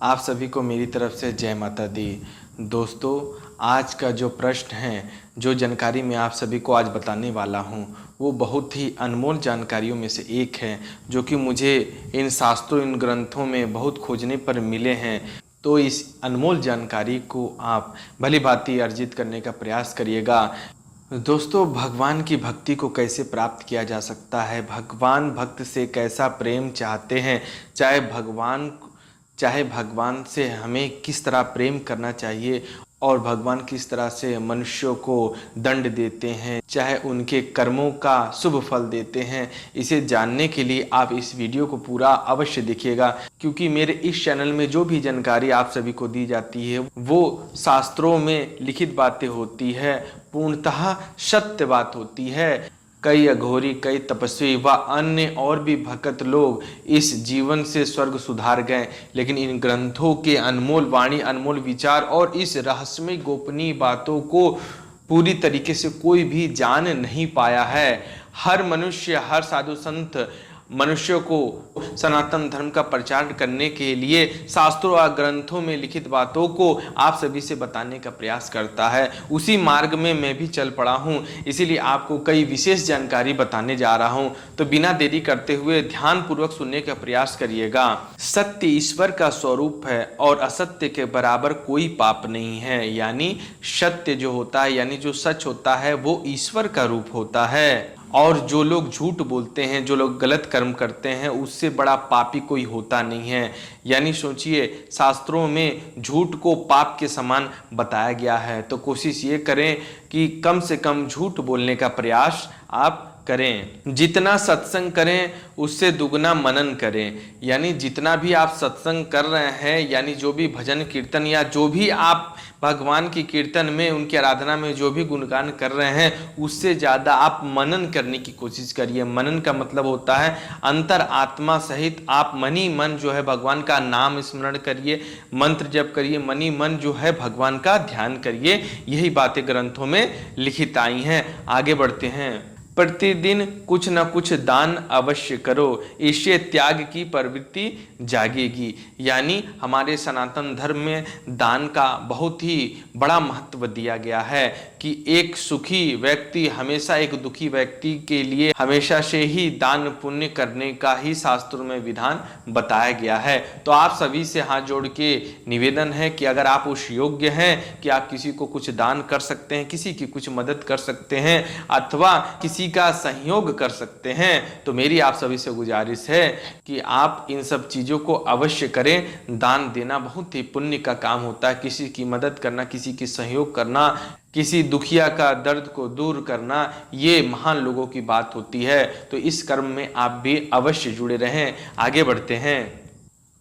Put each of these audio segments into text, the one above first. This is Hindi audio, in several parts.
आप सभी को मेरी तरफ से जय माता दी। दोस्तों, आज का जो प्रश्न है, जो जानकारी मैं आप सभी को आज बताने वाला हूँ, वो बहुत ही अनमोल जानकारियों में से एक है, जो कि मुझे इन शास्त्रों, इन ग्रंथों में बहुत खोजने पर मिले हैं। तो इस अनमोल जानकारी को आप भली भांति अर्जित करने का प्रयास करिएगा। दोस्तों, भगवान की भक्ति को कैसे प्राप्त किया जा सकता है, भगवान भक्त से कैसा प्रेम चाहते हैं, चाहे भगवान से हमें किस तरह प्रेम करना चाहिए और भगवान किस तरह से मनुष्यों को दंड देते हैं, चाहे उनके कर्मों का शुभ फल देते हैं, इसे जानने के लिए आप इस वीडियो को पूरा अवश्य देखिएगा। क्योंकि मेरे इस चैनल में जो भी जानकारी आप सभी को दी जाती है वो शास्त्रों में लिखित बातें होती है, पूर्णतः सत्य बात होती है। कई अघोरी, कई तपस्वी व अन्य और भी भक्त लोग इस जीवन से स्वर्ग सुधार गए, लेकिन इन ग्रंथों के अनमोल वाणी, अनमोल विचार और इस रहस्यमय गोपनीय बातों को पूरी तरीके से कोई भी जान नहीं पाया है। हर मनुष्य, हर साधु संत मनुष्यों को सनातन धर्म का प्रचार करने के लिए शास्त्रों और ग्रंथों में लिखित बातों को आप सभी से बताने का प्रयास करता है। उसी मार्ग में मैं भी चल पड़ा हूँ, इसीलिए आपको कई विशेष जानकारी बताने जा रहा हूँ। तो बिना देरी करते हुए ध्यानपूर्वक सुनने का प्रयास करिएगा। सत्य ईश्वर का स्वरूप है और असत्य के बराबर कोई पाप नहीं है। यानी सत्य जो होता है, यानी जो सच होता है, वो ईश्वर का रूप होता है। और जो लोग झूठ बोलते हैं, जो लोग गलत कर्म करते हैं, उससे बड़ा पापी कोई होता नहीं है। यानी सोचिए, शास्त्रों में झूठ को पाप के समान बताया गया है। तो कोशिश ये करें कि कम से कम झूठ बोलने का प्रयास आप करें। जितना सत्संग करें उससे दुगना मनन करें। यानी जितना भी आप सत्संग कर रहे हैं, यानी जो भी भजन कीर्तन या जो भी आप भगवान की कीर्तन में, उनकी आराधना में जो भी गुणगान कर रहे हैं, उससे ज़्यादा आप मनन करने की कोशिश करिए। मनन का मतलब होता है अंतर आत्मा सहित आप मनी मन जो है भगवान का नाम स्मरण करिए, मंत्र जप करिए, मनी मन जो है भगवान का ध्यान करिए। यही बातें ग्रंथों में लिखित आई हैं। आगे बढ़ते हैं। प्रतिदिन कुछ न कुछ दान अवश्य करो, इससे त्याग की प्रवृत्ति जागेगी। यानी हमारे सनातन धर्म में दान का बहुत ही बड़ा महत्व दिया गया है कि एक सुखी व्यक्ति हमेशा एक दुखी व्यक्ति के लिए हमेशा से ही दान पुण्य करने का ही शास्त्रों में विधान बताया गया है। तो आप सभी से हाथ जोड़ के निवेदन है कि अगर आप उस योग्य हैं कि आप किसी को कुछ दान कर सकते हैं, किसी की कुछ मदद कर सकते हैं, अथवा किसी का सहयोग कर सकते हैं, तो मेरी आप सभी से गुजारिश है कि आप इन सब चीजों को अवश्य करें। दान देना बहुत ही पुण्य का काम होता है। किसी की मदद करना, किसी की सहयोग करना, किसी दुखिया का दर्द को दूर करना, ये महान लोगों की बात होती है। तो इस कर्म में आप भी अवश्य जुड़े रहें। आगे बढ़ते हैं।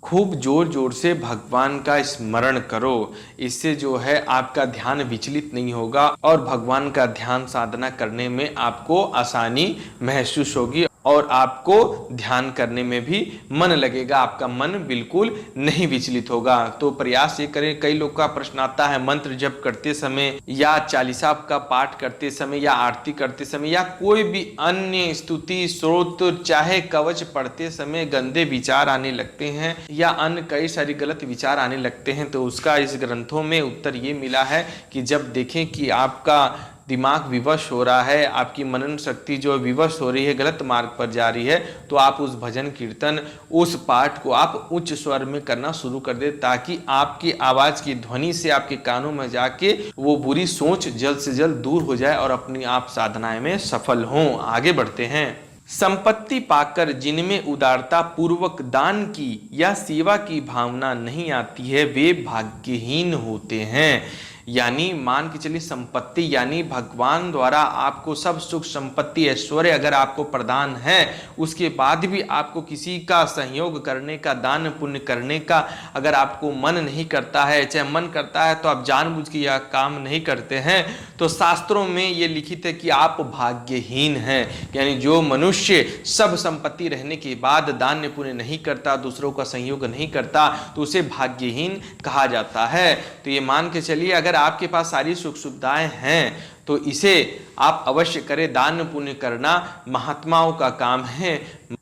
खूब जोर जोर से भगवान का स्मरण करो, इससे जो है आपका ध्यान विचलित नहीं होगा और भगवान का ध्यान साधना करने में आपको आसानी महसूस होगी और आपको ध्यान करने में भी मन लगेगा, आपका मन बिल्कुल नहीं विचलित होगा। तो प्रयास ये करें। कई लोग का प्रश्न आता है, मंत्र जप करते समय या चालीसा का पाठ करते समय या आरती करते समय या कोई भी अन्य स्तुति स्रोत चाहे कवच पढ़ते समय गंदे विचार आने लगते हैं या अन्य कई सारी गलत विचार आने लगते हैं। तो उसका इस ग्रंथों में उत्तर ये मिला है कि जब देखें कि आपका दिमाग विवश हो रहा है, आपकी मनन शक्ति जो विवश हो रही है, गलत मार्ग पर जा रही है, तो आप उस भजन कीर्तन, उस पाठ को आप उच्च स्वर में करना शुरू कर दे, ताकि आपकी आवाज की ध्वनि से आपके कानों में जाके वो बुरी सोच जल्द से जल्द दूर हो जाए और अपनी आप साधनाएं में सफल हों। आगे बढ़ते हैं। संपत्ति पाकर जिनमें उदारता पूर्वक दान की या सेवा की भावना नहीं आती है, वे भाग्यहीन होते हैं। यानी मान के चलिए संपत्ति, यानी भगवान द्वारा आपको सब सुख संपत्ति ऐश्वर्य अगर आपको प्रदान है, उसके बाद भी आपको किसी का सहयोग करने का, दान पुण्य करने का अगर आपको मन नहीं करता है, चाहे मन करता है तो आप जानबूझ के यह काम नहीं करते हैं, तो शास्त्रों में ये लिखित है कि आप भाग्यहीन हैं। यानी जो मनुष्य सब संपत्ति रहने के बाद दान पुण्य नहीं करता, दूसरों का सहयोग नहीं करता, तो उसे भाग्यहीन कहा जाता है। तो ये मान के चलिए, अगर आपके पास सारी सुख सुविधाएं हैं तो इसे आप अवश्य करें। दान पुण्य करना महात्माओं का काम है।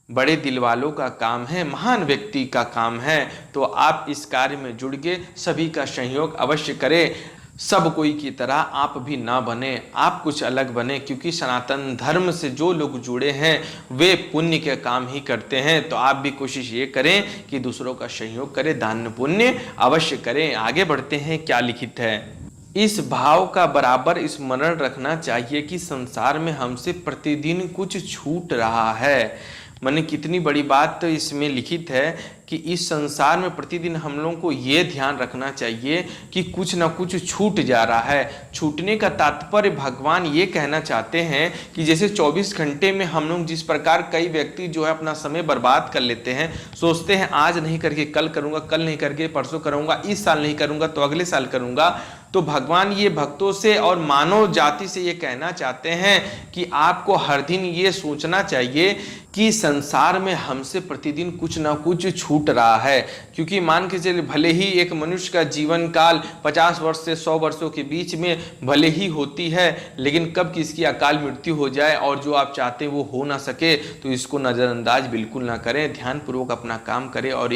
बड़े दिल वालों का काम है, महान व्यक्ति का काम है। तो आप इस कार्य में जुड़ के सभी का सहयोग अवश्य करें। सब कोई की तरह आप भी ना बने, आप कुछ अलग बने, क्योंकि सनातन धर्म से जो लोग जुड़े हैं वे पुण्य के काम ही करते हैं। तो आप भी कोशिश ये करें कि दूसरों का सहयोग करें, दान पुण्य अवश्य करें। आगे बढ़ते हैं, क्या लिखित है। इस भाव का बराबर स्मरण रखना चाहिए कि संसार में हमसे प्रतिदिन कुछ छूट रहा है। मैंने कितनी बड़ी बात तो इसमें लिखित है कि इस संसार में प्रतिदिन हम लोगों को ये ध्यान रखना चाहिए कि कुछ ना कुछ छूट जा रहा है। छूटने का तात्पर्य भगवान ये कहना चाहते हैं कि जैसे 24 घंटे में हम लोग जिस प्रकार कई व्यक्ति जो है अपना समय बर्बाद कर लेते हैं, सोचते हैं आज नहीं करके कल करूंगा, कल नहीं करके परसों करूंगा, इस साल नहीं करूंगा तो अगले साल करूंगा। तो भगवान ये भक्तों से और मानव जाति से ये कहना चाहते हैं कि आपको हर दिन ये सोचना चाहिए कि संसार में हमसे प्रतिदिन कुछ ना कुछ छूट रहा है। क्योंकि मान के चलिए भले ही एक मनुष्य का जीवन काल 50 वर्ष से 100 वर्षों के बीच में भले ही होती है, लेकिन कब किसकी अकाल मृत्यु हो जाए और जो आप चाहते हैं वो हो ना सके, तो इसको नज़रअंदाज बिल्कुल ना करें। ध्यानपूर्वक अपना काम करें और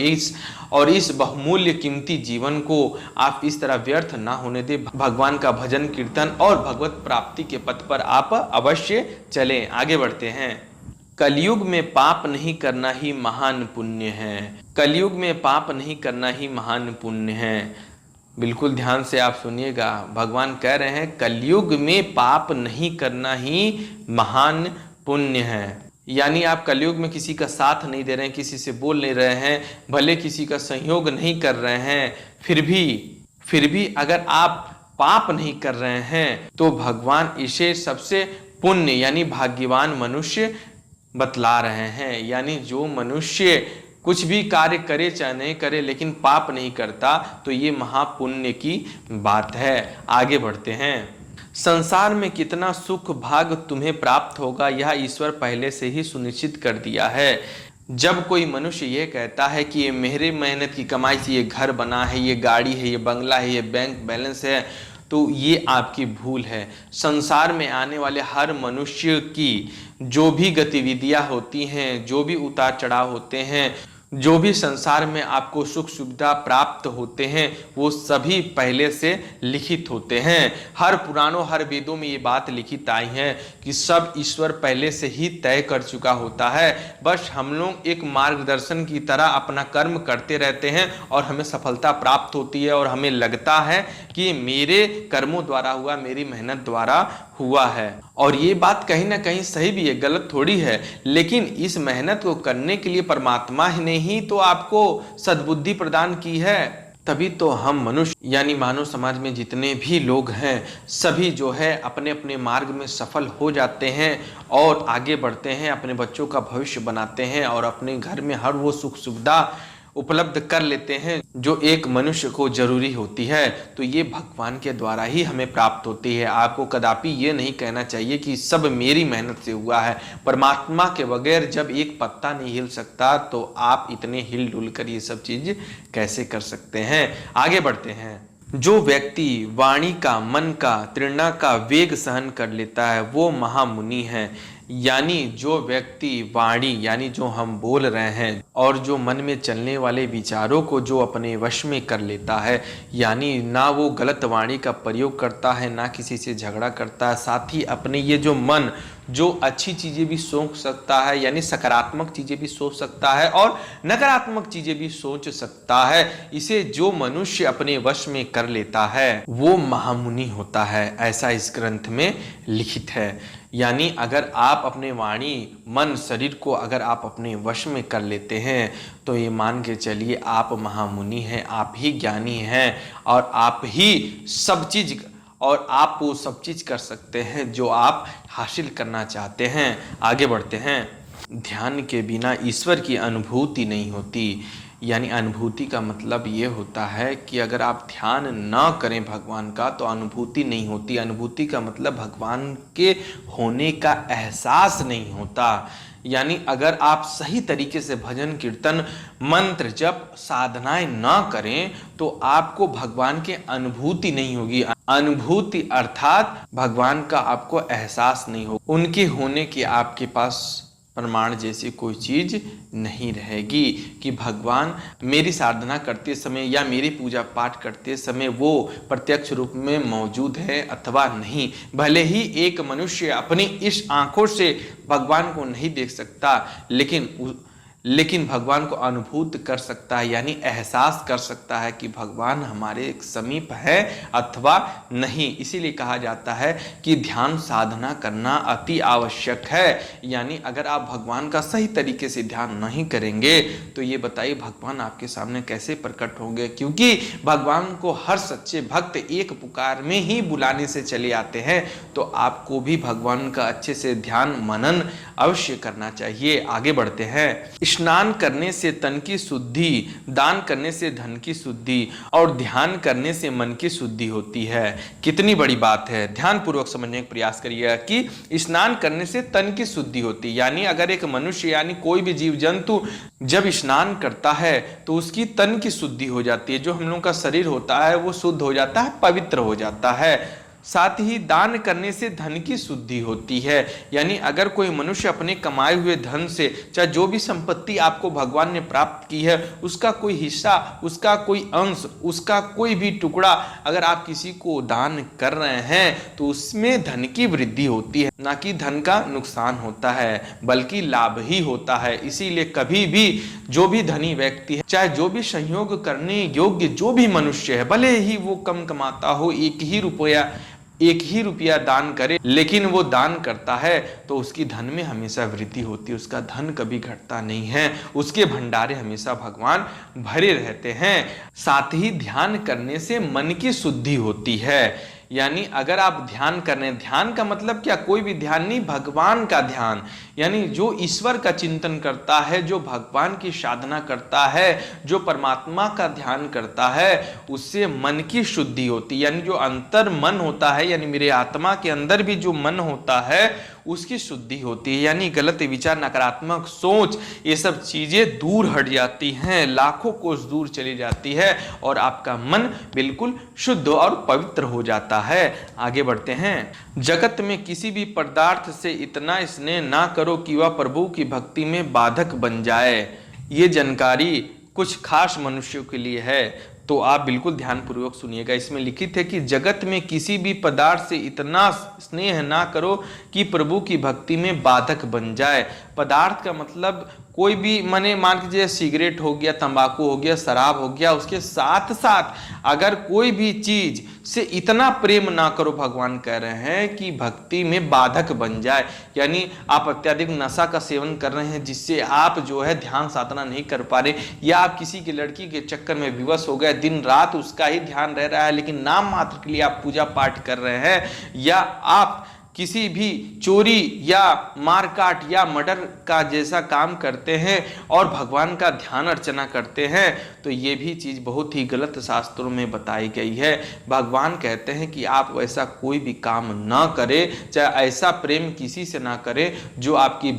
इस बहुमूल्य कीमती जीवन को आप इस तरह व्यर्थ ना होने दें। भगवान का भजन कीर्तन और भगवत प्राप्ति के पथ पर आप अवश्य चलें। आगे बढ़ते हैं। कलयुग में पाप नहीं करना ही महान पुण्य है। कलयुग में पाप नहीं करना ही महान पुण्य है। बिल्कुल ध्यान से आप सुनिएगा, भगवान कह रहे हैं कलयुग में पाप नहीं करना ही महान पुण्य है। यानी आप कलयुग में किसी का साथ नहीं दे रहे हैं, किसी से बोल नहीं रहे हैं, भले किसी का सहयोग नहीं कर रहे हैं, फिर भी अगर आप पाप नहीं कर रहे हैं तो भगवान इसे सबसे पुण्य यानी भाग्यवान मनुष्य बतला रहे हैं। यानी जो मनुष्य कुछ भी कार्य करे चाहे नहीं करे लेकिन पाप नहीं करता, तो ये महापुण्य की बात है। आगे बढ़ते हैं। संसार में कितना सुख भाग तुम्हें प्राप्त होगा यह ईश्वर पहले से ही सुनिश्चित कर दिया है। जब कोई मनुष्य ये कहता है कि ये मेरे मेहनत की कमाई से ये घर बना है, ये गाड़ी है, ये बंगला है, ये बैंक बैलेंस है, तो ये आपकी भूल है। संसार में आने वाले हर मनुष्य की जो भी गतिविधियां होती हैं, जो भी उतार चढ़ाव होते हैं, जो भी संसार में आपको सुख सुविधा प्राप्त होते हैं, वो सभी पहले से लिखित होते हैं। हर पुराणों हर वेदों में ये बात लिखित आई है कि सब ईश्वर पहले से ही तय कर चुका होता है। बस हम लोग एक मार्गदर्शन की तरह अपना कर्म करते रहते हैं और हमें सफलता प्राप्त होती है और हमें लगता है कि मेरे कर्मों द्वारा हुआ, मेरी मेहनत द्वारा हुआ है। और ये बात कहीं ना कहीं सही भी है, गलत थोड़ी है। लेकिन इस मेहनत को करने के लिए परमात्मा ही ने ही तो आपको सद्बुद्धि प्रदान की है। तभी तो हम मनुष्य यानी मानव समाज में जितने भी लोग हैं सभी जो है अपने अपने मार्ग में सफल हो जाते हैं और आगे बढ़ते हैं, अपने बच्चों का भविष्य बनाते हैं और अपने घर में हर वो सुख सुविधा उपलब्ध कर लेते हैं जो एक मनुष्य को जरूरी होती है। तो ये भगवान के द्वारा ही हमें प्राप्त होती है। आपको कदापि ये नहीं कहना चाहिए कि सब मेरी मेहनत से हुआ है। परमात्मा के बगैर जब एक पत्ता नहीं हिल सकता तो आप इतने हिल डुल कर ये सब चीज कैसे कर सकते हैं। आगे बढ़ते हैं। जो व्यक्ति वाणी का, मन का, तृष्णा का वेग सहन कर लेता है वो महामुनि है। यानी जो व्यक्ति वाणी यानी जो हम बोल रहे हैं और जो मन में चलने वाले विचारों को जो अपने वश में कर लेता है, यानी ना वो गलत वाणी का प्रयोग करता है, ना किसी से झगड़ा करता है, साथ ही अपने ये जो मन जो अच्छी चीज़ें भी सोच सकता है, यानी सकारात्मक चीज़ें भी सोच सकता है और नकारात्मक चीज़ें भी सोच सकता है, इसे जो मनुष्य अपने वश में कर लेता है वो महामुनि होता है, ऐसा इस ग्रंथ में लिखित है। यानी अगर आप अपने वाणी, मन, शरीर को अगर आप अपने वश में कर लेते हैं तो ये मान के चलिए आप महामुनि हैं, आप ही ज्ञानी हैं और आप ही सब चीज़ और आप वो सब चीज़ कर सकते हैं जो आप हासिल करना चाहते हैं। आगे बढ़ते हैं। ध्यान के बिना ईश्वर की अनुभूति नहीं होती। यानी अनुभूति का मतलब ये होता है कि अगर आप ध्यान ना करें भगवान का तो अनुभूति नहीं होती। अनुभूति का मतलब भगवान के होने का एहसास नहीं होता। यानी अगर आप सही तरीके से भजन कीर्तन मंत्र जप साधनाएं ना करें तो आपको भगवान के अनुभूति नहीं होगी। अनुभूति अर्थात भगवान का आपको एहसास नहीं होगा, उनके होने की आपके पास प्रमाण जैसी कोई चीज नहीं रहेगी कि भगवान मेरी साधना करते समय या मेरी पूजा पाठ करते समय वो प्रत्यक्ष रूप में मौजूद है अथवा नहीं। भले ही एक मनुष्य अपनी इस आंखों से भगवान को नहीं देख सकता, लेकिन भगवान को अनुभूत कर सकता है, यानी एहसास कर सकता है कि भगवान हमारे समीप है अथवा नहीं। इसीलिए कहा जाता है कि ध्यान साधना करना अति आवश्यक है। यानी अगर आप भगवान का सही तरीके से ध्यान नहीं करेंगे तो ये बताइए भगवान आपके सामने कैसे प्रकट होंगे, क्योंकि भगवान को हर सच्चे भक्त एक पुकार में ही बुलाने से चले आते हैं। तो आपको भी भगवान का अच्छे से ध्यान मनन अवश्य करना चाहिए। आगे बढ़ते हैं। स्नान करने से तन की शुद्धि, दान करने से धन की शुद्धि और ध्यान करने से मन की शुद्धि होती है। कितनी बड़ी बात है, ध्यान पूर्वक समझने का प्रयास करिएगा कि स्नान करने से तन की शुद्धि होती है। यानी अगर एक मनुष्य यानी कोई भी जीव जंतु जब स्नान करता है तो उसकी तन की शुद्धि हो जाती है। जो हम लोगों का शरीर होता है वो शुद्ध हो जाता है, पवित्र हो जाता है। साथ ही दान करने से धन की शुद्धि होती है। यानी अगर कोई मनुष्य अपने कमाए हुए धन से, चाहे जो भी संपत्ति आपको भगवान ने प्राप्त की है, उसका कोई हिस्सा, उसका कोई अंश, उसका कोई भी टुकड़ा अगर आप किसी को दान कर रहे हैं तो उसमें धन की वृद्धि होती है, ना कि धन का नुकसान होता है, बल्कि लाभ ही होता है। इसीलिए कभी भी जो भी धनी व्यक्ति है, चाहे जो भी संयोग करने योग्य जो भी मनुष्य है, भले ही वो कम कमाता हो, एक ही रुपया दान करे, लेकिन वो दान करता है तो उसकी धन में हमेशा वृद्धि होती है, उसका धन कभी घटता नहीं है, उसके भंडारे हमेशा भगवान भरे रहते हैं। साथ ही ध्यान करने से मन की शुद्धि होती है। यानी अगर आप ध्यान कर रहे हैं, ध्यान का मतलब क्या, कोई भी ध्यान नहीं, भगवान का ध्यान, यानी जो ईश्वर का चिंतन करता है, जो भगवान की साधना करता है, जो परमात्मा का ध्यान करता है, उससे मन की शुद्धि होती है। यानी जो अंतर मन होता है, यानी मेरे आत्मा के अंदर भी जो मन होता है उसकी शुद्धि होती है। यानी गलत विचार, नकारात्मक सोच, ये सब चीजें दूर हट जाती हैं, लाखों कोस दूर चली जाती है और आपका मन बिल्कुल शुद्ध और पवित्र हो जाता है। आगे बढ़ते हैं। जगत में किसी भी पदार्थ से इतना स्नेह ना करो कि वह प्रभु की भक्ति में बाधक बन जाए। ये जानकारी कुछ खास मनुष्यों के लिए है, तो आप बिल्कुल ध्यान पूर्वक सुनिएगा। इसमें लिखित है कि जगत में किसी भी पदार्थ से इतना स्नेह ना करो कि प्रभु की भक्ति में बाधक बन जाए। पदार्थ का मतलब कोई भी, माने मान लीजिए सिगरेट हो गया, तंबाकू हो गया, शराब हो गया, उसके साथ साथ अगर कोई भी चीज से इतना प्रेम ना करो, भगवान कह रहे हैं कि भक्ति में बाधक बन जाए। यानी आप अत्यधिक नशा का सेवन कर रहे हैं जिससे आप जो है ध्यान साधना नहीं कर पा रहे, या आप किसी की लड़की के चक्कर में विवश हो गए, दिन रात उसका ही ध्यान रह रहा है लेकिन नाम मात्र के लिए आप पूजा पाठ कर रहे हैं, या आप किसी भी चोरी या मारकाट या मर्डर का जैसा काम करते हैं और भगवान का ध्यान अर्चना करते हैं, तो ये भी चीज़ बहुत ही गलत शास्त्रों में बताई गई है। भगवान कहते हैं कि आप वैसा कोई भी काम ना करें, चाहे ऐसा प्रेम किसी से ना करें जो आपकी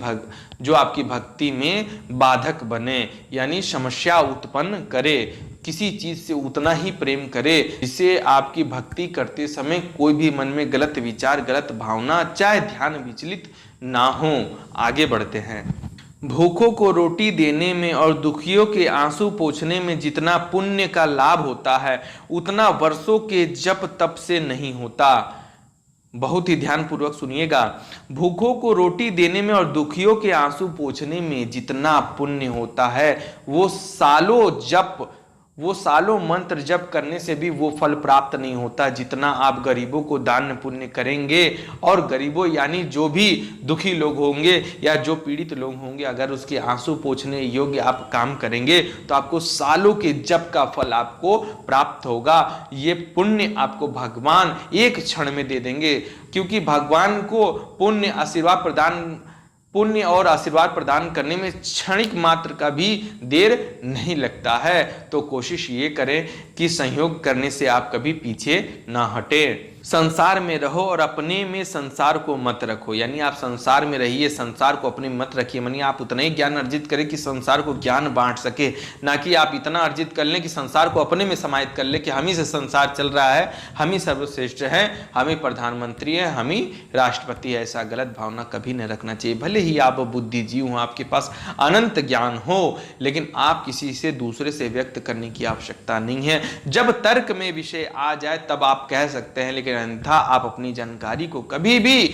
भक्ति में बाधक बने, यानी समस्या उत्पन्न करे। किसी चीज से उतना ही प्रेम करे जिससे आपकी भक्ति करते समय कोई भी मन में गलत विचार, गलत भावना, चाहे ध्यान विचलित ना हो। आगे बढ़ते हैं। भूखों को रोटी देने में और दुखियों के आंसू पोंछने में जितना पुण्य का लाभ होता है उतना वर्षों के जप तप से नहीं होता। बहुत ही ध्यान पूर्वक सुनिएगा। भूखों को रोटी देने में और दुखियों के आंसू पोंछने में जितना पुण्य होता है वो सालों मंत्र जप करने से भी वो फल प्राप्त नहीं होता जितना आप गरीबों को दान पुण्य करेंगे। और गरीबों यानी जो भी दुखी लोग होंगे या जो पीड़ित लोग होंगे, अगर उसके आंसू पोंछने योग्य आप काम करेंगे तो आपको सालों के जप का फल आपको प्राप्त होगा। ये पुण्य आपको भगवान एक क्षण में दे देंगे, क्योंकि भगवान को पुण्य और आशीर्वाद प्रदान करने में क्षणिक मात्र का भी देर नहीं लगता है। तो कोशिश ये करें कि संयोग करने से आप कभी पीछे ना हटें। संसार में रहो और अपने में संसार को मत रखो। यानी आप संसार में रहिए, संसार को अपने में मत रखिए। मानिए आप उतना ही ज्ञान अर्जित करें कि संसार को ज्ञान बांट सके, ना कि आप इतना अर्जित कर लें कि संसार को अपने में समाहित कर ले कि हम ही से संसार चल रहा है, हम ही सर्वश्रेष्ठ हैं, हम ही प्रधानमंत्री हैं, हम ही राष्ट्रपति है। ऐसा गलत भावना कभी न रखना चाहिए। भले ही आप बुद्धिजीवी हो, आपके पास अनंत ज्ञान हो, लेकिन आप किसी से दूसरे से व्यक्त करने की आवश्यकता नहीं है। जब तर्क में विषय आ जाए तब आप कह सकते हैं, लेकिन अन्यथा आप अपनी जानकारी को कभी भी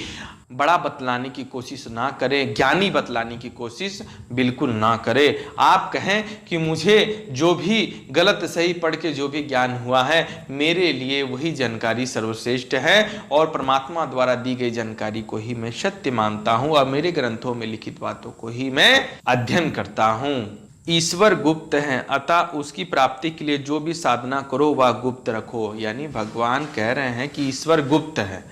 बड़ा बतलाने की कोशिश ना करें, ज्ञानी बतलाने की कोशिश बिल्कुल ना करें। आप कहें कि मुझे जो भी गलत सही पढ़ के जो भी ज्ञान हुआ है, मेरे लिए वही जानकारी सर्वश्रेष्ठ है और परमात्मा द्वारा दी गई जानकारी को ही मैं सत्य मानता हूं और मेरे ग्रंथों में लिखित बातों को ही मैं अध्ययन करता हूं। ईश्वर गुप्त है, अतः उसकी प्राप्ति के लिए जो भी साधना करो वह गुप्त रखो। यानी भगवान कह रहे हैं कि ईश्वर गुप्त है,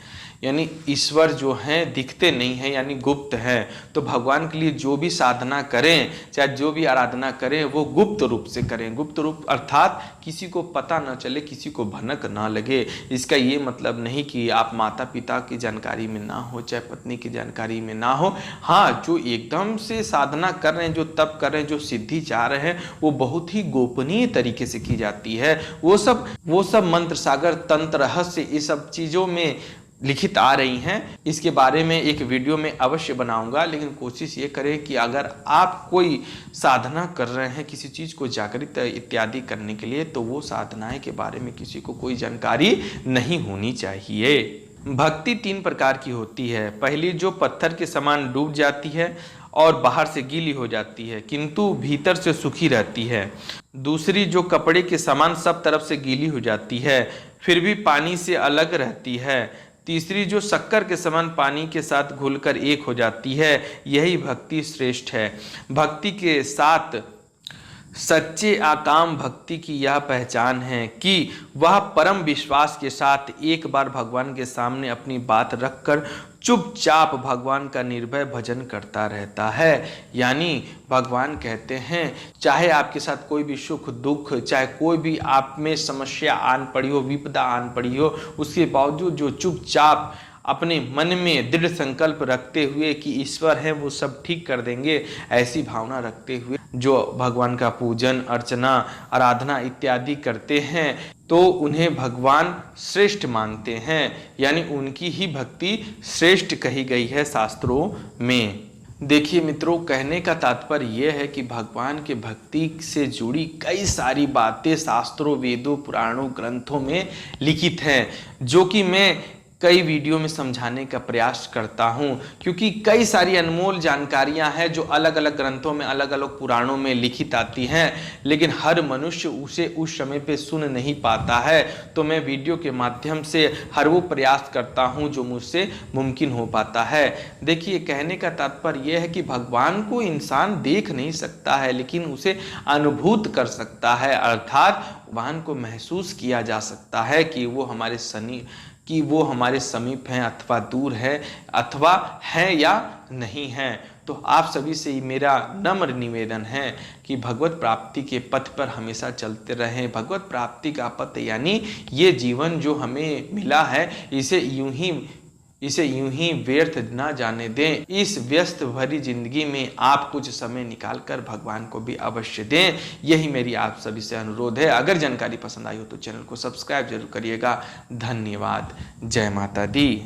यानी ईश्वर जो है दिखते नहीं है, यानी गुप्त है। तो भगवान के लिए जो भी साधना करें, चाहे जो भी आराधना करें, वो गुप्त रूप से करें। गुप्त रूप अर्थात किसी को पता न चले, किसी को भनक ना लगे। इसका ये मतलब नहीं कि आप माता पिता की जानकारी में ना हो, चाहे पत्नी की जानकारी में ना हो। हाँ, जो एकदम से साधना कर रहे हैं, जो तप कर रहे हैं, जो सिद्धि चाह रहे हैं, वो बहुत ही गोपनीय तरीके से की जाती है। वो सब मंत्र सागर, तंत्र, रहस्य, ये सब चीज़ों में लिखित आ रही हैं। इसके बारे में एक वीडियो में अवश्य बनाऊंगा, लेकिन कोशिश ये करें कि अगर आप कोई साधना कर रहे हैं किसी चीज़ को जागृत इत्यादि करने के लिए, तो वो साधनाएं के बारे में किसी को कोई जानकारी नहीं होनी चाहिए। भक्ति 3 प्रकार की होती है। पहली जो पत्थर के समान डूब जाती है और बाहर से गीली हो जाती है किंतु भीतर से सूखी रहती है। दूसरी जो कपड़े के समान सब तरफ से गीली हो जाती है फिर भी पानी से अलग रहती है। तीसरी जो शक्कर के समान पानी के साथ घुलकर एक हो जाती है। यही भक्ति श्रेष्ठ है। भक्ति के साथ सच्चे आकाम भक्ति की यह पहचान है कि वह परम विश्वास के साथ एक बार भगवान के सामने अपनी बात रखकर चुपचाप भगवान का निर्भय भजन करता रहता है। यानी भगवान कहते हैं, चाहे आपके साथ कोई भी सुख दुख, चाहे कोई भी आप में समस्या आन पड़ी हो, विपदा आन पड़ी हो, उसके बावजूद जो चुपचाप अपने मन में दृढ़ संकल्प रखते हुए कि ईश्वर है वो सब ठीक कर देंगे, ऐसी भावना रखते हुए जो भगवान का पूजन अर्चना आराधना इत्यादि करते हैं, तो उन्हें भगवान श्रेष्ठ मानते हैं। यानी उनकी ही भक्ति श्रेष्ठ कही गई है शास्त्रों में। देखिए मित्रों, कहने का तात्पर्य यह है कि भगवान के भक्ति से जुड़ी कई सारी बातें शास्त्रों, वेदों, पुराणों, ग्रंथों में लिखित हैं, जो कि मैं कई वीडियो में समझाने का प्रयास करता हूं, क्योंकि कई सारी अनमोल जानकारियां हैं जो अलग अलग ग्रंथों में, अलग अलग पुराणों में लिखित आती हैं, लेकिन हर मनुष्य उसे उस समय पे सुन नहीं पाता है। तो मैं वीडियो के माध्यम से हर वो प्रयास करता हूं जो मुझसे मुमकिन हो पाता है। देखिए, कहने का तात्पर्य यह है कि भगवान को इंसान देख नहीं सकता है, लेकिन उसे अनुभूत कर सकता है, अर्थात भगवान को महसूस किया जा सकता है कि वो हमारे समीप हैं अथवा दूर है, अथवा है या नहीं है। तो आप सभी से मेरा नम्र निवेदन है कि भगवत प्राप्ति के पथ पर हमेशा चलते रहें। भगवत प्राप्ति का पथ यानी ये जीवन जो हमें मिला है, इसे यूं ही व्यर्थ ना जाने दें। इस व्यस्त भरी जिंदगी में आप कुछ समय निकालकर भगवान को भी अवश्य दें। यही मेरी आप सभी से अनुरोध है। अगर जानकारी पसंद आई हो तो चैनल को सब्सक्राइब जरूर करिएगा। धन्यवाद। जय माता दी।